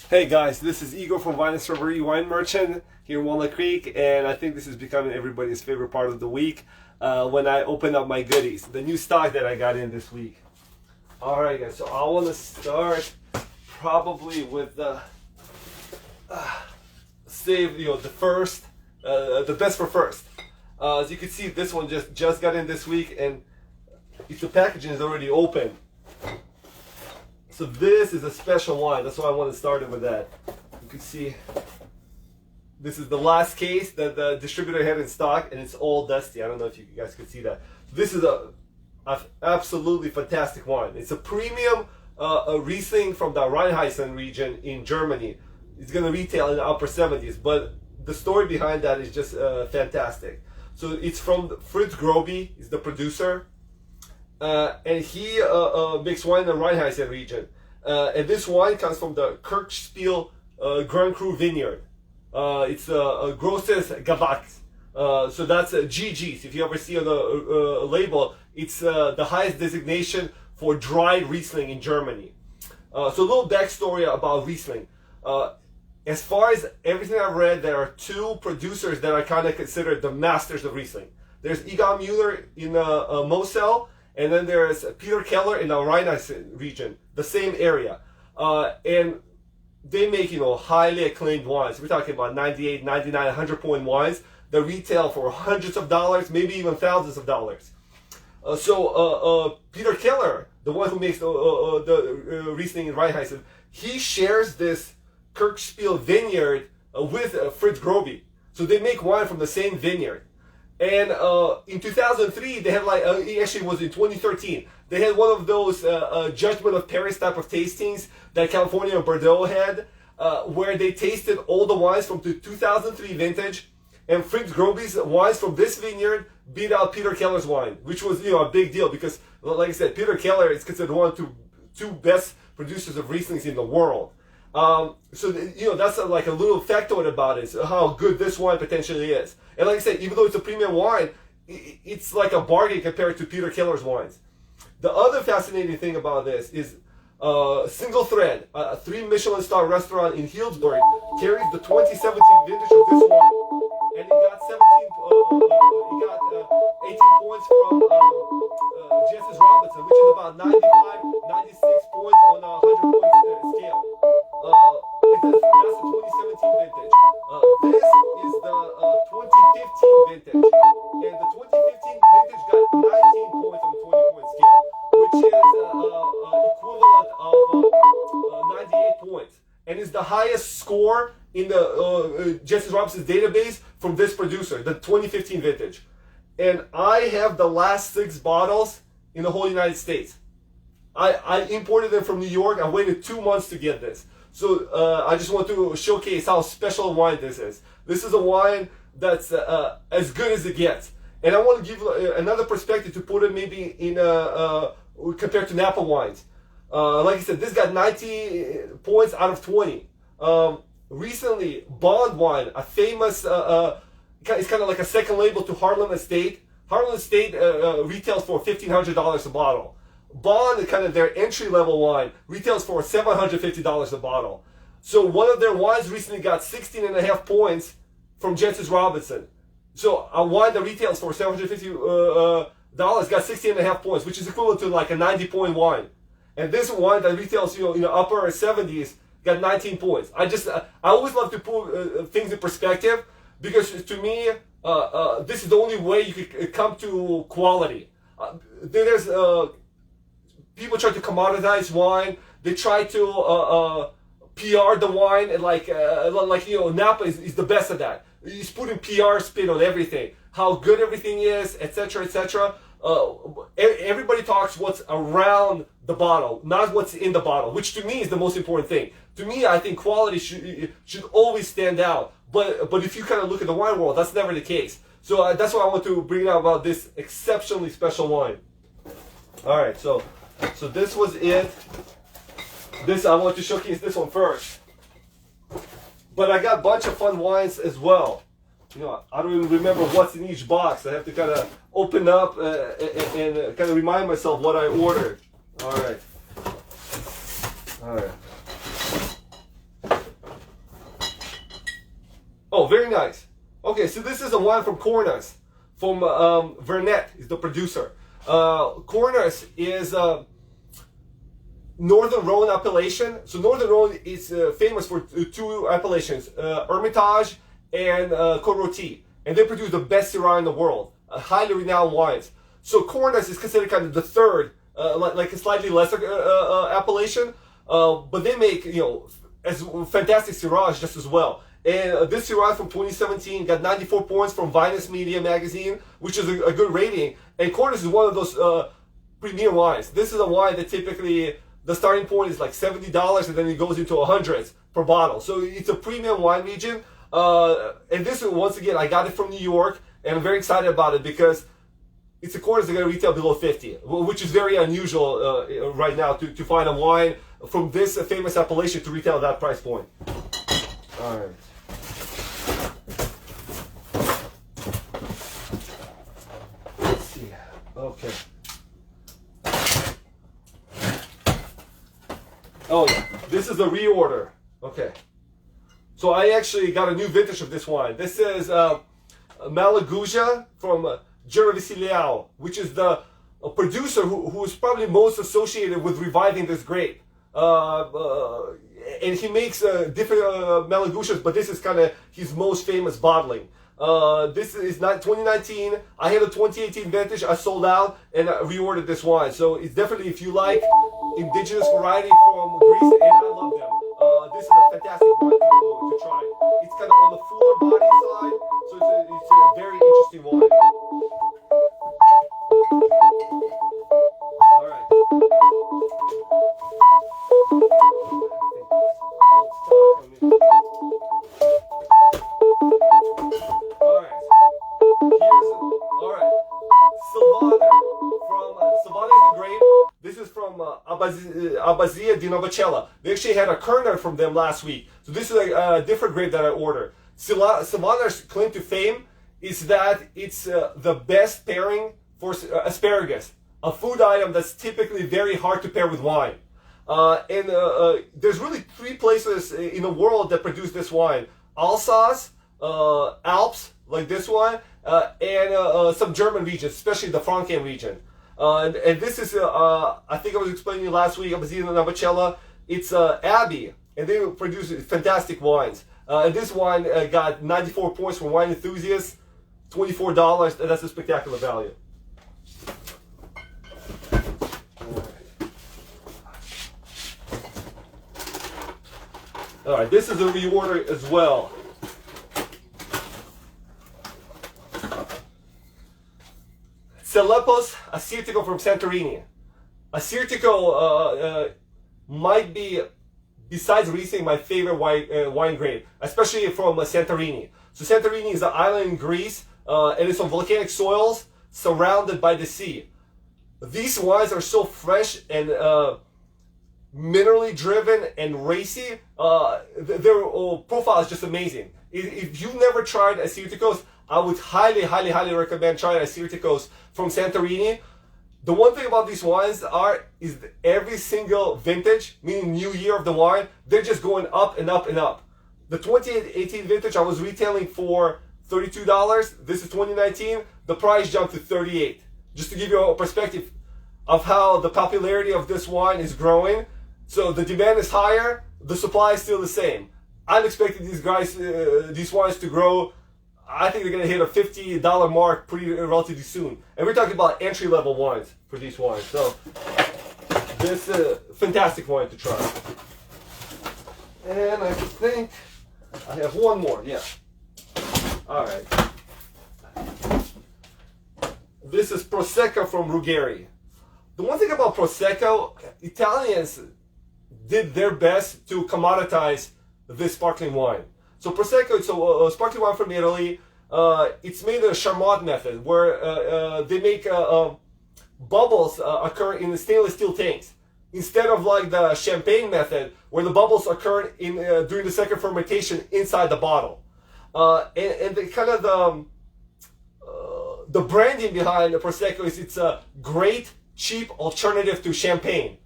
Hey guys, this is Igor from Vinous Reverie Wine Merchant here in Walnut Creek, and I think this is becoming everybody's favorite part of the week when I open up my goodies, the new stock that I got in this week. Alright guys, so I want to start probably with the the best for first. As you can see, this one just got in this week, and if the packaging is already open. So this is a special wine. That's why I want to start it with that. You can see this is the last case that the distributor had in stock, and it's all dusty. I don't know if you guys can see that. This is a absolutely fantastic wine. It's a premium a Riesling from the Rheinhessen region in Germany. It's going to retail in the upper 70s, but the story behind that is just fantastic. So it's from Fritz Grobe, is the producer. And he makes wine in the Rheinhessen region. And this wine comes from the Kirchspiel Grand Cru vineyard. It's Grosses Gewachs. So that's GGs. If you ever see on the label, it's the highest designation for dried Riesling in Germany. So a little backstory about Riesling. As far as everything I've read, there are two producers that are kind of considered the masters of Riesling. There's Egon Müller in Moselle, and then there's Peter Keller in the Rheinhessen region, the same area. And they make, highly acclaimed wines. We're talking about 98, 99, 100 point wines that retail for hundreds of dollars, maybe even thousands of dollars. So Peter Keller, the one who makes the Riesling in Rheinhessen, he shares this Kirchspiel vineyard with Fritz Grobe. So they make wine from the same vineyard. And in 2003, they had it actually was in 2013, they had one of those Judgment of Paris type of tastings that California and Bordeaux had, where they tasted all the wines from the 2003 vintage, and Fritz Grobe's wines from this vineyard beat out Peter Keller's wine, which was a big deal because, like I said, Peter Keller is considered one of two best producers of Rieslings in the world. So that's like a little factoid about it, so how good this wine potentially is. And like I said, even though it's a premium wine, it's like a bargain compared to Peter Keller's wines. The other fascinating thing about this is Single Thread, a 3 Michelin star restaurant in Healdsburg, carries the 2017 vintage of this wine, and it got 18 points from Jensis Robinson, which is about 95, 96 points on a 100 point scale. That's the 2017 vintage. This is the 2015 vintage. And the 2015 vintage got 19 points on the 20-point scale, which is equivalent of 98 points. And is the highest score in the Jensis Robinson's database from this producer, the 2015 vintage. And I have the last 6 bottles in the whole United States. I imported them from New York. I waited 2 months to get this. So I just want to showcase how special a wine this is. This is a wine that's as good as it gets. And I want to give another perspective to put it maybe in compared to Napa wines. Like I said, this got 90 points out of 20. Recently, Bond wine, a famous, it's kind of like a second label to Harlem Estate. Harlem Estate retails for $1,500 a bottle. Bond, kind of their entry-level wine, retails for $750 a bottle. So one of their wines recently got 16.5 points from Jensis Robinson. So a wine that retails for $750 got 16.5 points, which is equivalent to like a 90-point wine. And this wine that retails, in the upper 70s, got 19 points. I always love to put things in perspective, because to me, this is the only way you could come to quality. There's people try to commoditize wine. They try to PR the wine, and Napa is the best of that. He's putting PR spin on everything, how good everything is, etc., etc. Everybody talks what's around the bottle, not what's in the bottle, which to me is the most important thing. To me, I think quality should always stand out. But if you kind of look at the wine world, that's never the case. So that's why I want to bring out about this exceptionally special wine. All right, so this was it. I want to showcase this one first. But I got a bunch of fun wines as well. I don't even remember what's in each box. I have to kind of open up and kind of remind myself what I ordered. All right. Oh, very nice. Okay, so this is a wine from Cornas, from Vernet is the producer. Cornas is Northern Rhone appellation. So Northern Rhone is famous for two appellations, Hermitage and Côte-Rôtie. And they produce the best Syrah in the world, highly renowned wines. So Cornas is considered kind of the third, like a slightly lesser appellation, but they make, you know, as fantastic Syrahs just as well. And this Syrah from 2017 got 94 points from Vinous Media magazine, which is a good rating. And Cornas is one of those premier wines. This is a wine that typically the starting point is like $70, and then it goes into hundreds per bottle. So it's a premium wine region. And this, once again, I got it from New York, and I'm very excited about it because it's a Cornas that's going to retail below 50, which is very unusual right now to find a wine from this famous appellation to retail at that price point. All right. Let's see. Okay. Oh yeah, this is a reorder. Okay. So I actually got a new vintage of this wine. This is Malaguja from German Riesling, which is the producer who is probably most associated with reviving this grape. And he makes different Malagujas, but this is kind of his most famous bottling. This is not 2019. I had a 2018 vintage. I sold out and I reordered this wine. So it's definitely, if you like indigenous variety from Greece, and I love them. This is a fantastic wine to try. It's kind of on the fuller body side, so it's a very interesting wine. All right. This is from Abbazia di Novacella. They actually had a Kerner from them last week. So this is a different grape that I ordered. Savannah's claim to fame is that it's the best pairing for asparagus, a food item that's typically very hard to pair with wine. And there's really three places in the world that produce this wine. Alsace, Alps, like this one, and some German regions, especially the Franken region. And this is, I think I was explaining last week, Abbazia di Novacella. It's Abbey, and they produce fantastic wines. And this wine got 94 points from Wine Enthusiasts, $24, and that's a spectacular value. All right, this is a reorder as well. Celepos Assyrtiko from Santorini. Assyrtiko might be, besides Riesling, my favorite wine grape, especially from Santorini. So Santorini is an island in Greece, and it's on volcanic soils surrounded by the sea. These wines are so fresh and minerally driven and racy. Their profile is just amazing. If you've never tried Assyrtikos, I would highly, highly, highly recommend trying Assyrtikos from Santorini. The one thing about these wines is every single vintage, meaning new year of the wine, they're just going up and up and up. The 2018 vintage I was retailing for $32. This is 2019. The price jumped to $38. Just to give you a perspective of how the popularity of this wine is growing. So the demand is higher, the supply is still the same. I'm expecting these wines to grow. I think they're going to hit a $50 mark pretty relatively soon. And we're talking about entry-level wines for these wines. So this is a fantastic wine to try. And I think I have one more, yeah. All right. This is Prosecco from Ruggeri. The one thing about Prosecco, Italians did their best to commoditize this sparkling wine. So Prosecco, it's a sparkling wine from Italy. It's made in a Charmat method, where they make bubbles occur in the stainless steel tanks, instead of like the champagne method, where the bubbles occur during the second fermentation inside the bottle. And the kind of the branding behind the Prosecco is it's a great, cheap alternative to champagne.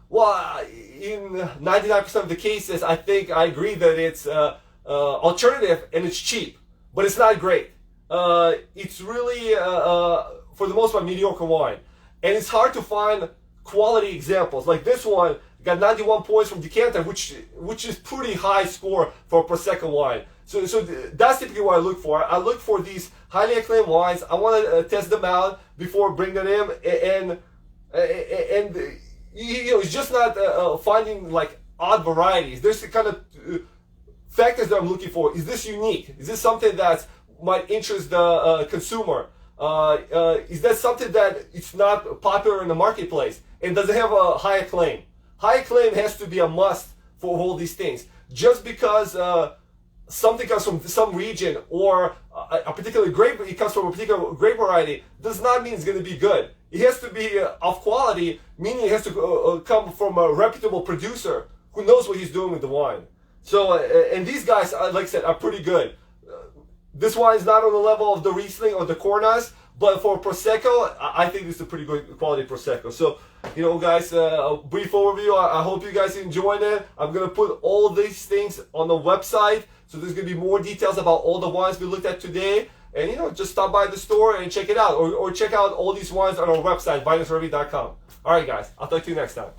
Well, in 99% of the cases, I think I agree that it's alternative, and it's cheap, but it's not great. It's really, for the most part, mediocre wine. And it's hard to find quality examples. Like this one got 91 points from Decanter, which is pretty high score for a Prosecco wine. So that's typically what I look for. I look for these highly acclaimed wines. I want to test them out before bringing them in, and you know, it's just not finding like odd varieties. There's the kind of factors that I'm looking for. Is this unique? Is this something that might interest the consumer? Is that something that it's not popular in the marketplace? And does it have a high acclaim? High acclaim has to be a must for all these things. Just because something comes from some region or a particular grape, it comes from a particular grape variety, does not mean it's going to be good. It has to be of quality, meaning it has to come from a reputable producer who knows what he's doing with the wine. So, and these guys, like I said, are pretty good. This wine is not on the level of the Riesling or the Cornas, but for Prosecco, I think this is a pretty good quality Prosecco. So, you know, guys, a brief overview. I hope you guys enjoyed it. I'm going to put all these things on the website. So there's going to be more details about all the wines we looked at today. And, you know, just stop by the store and check it out. Or check out all these wines on our website, vinousreverie.com. All right, guys. I'll talk to you next time.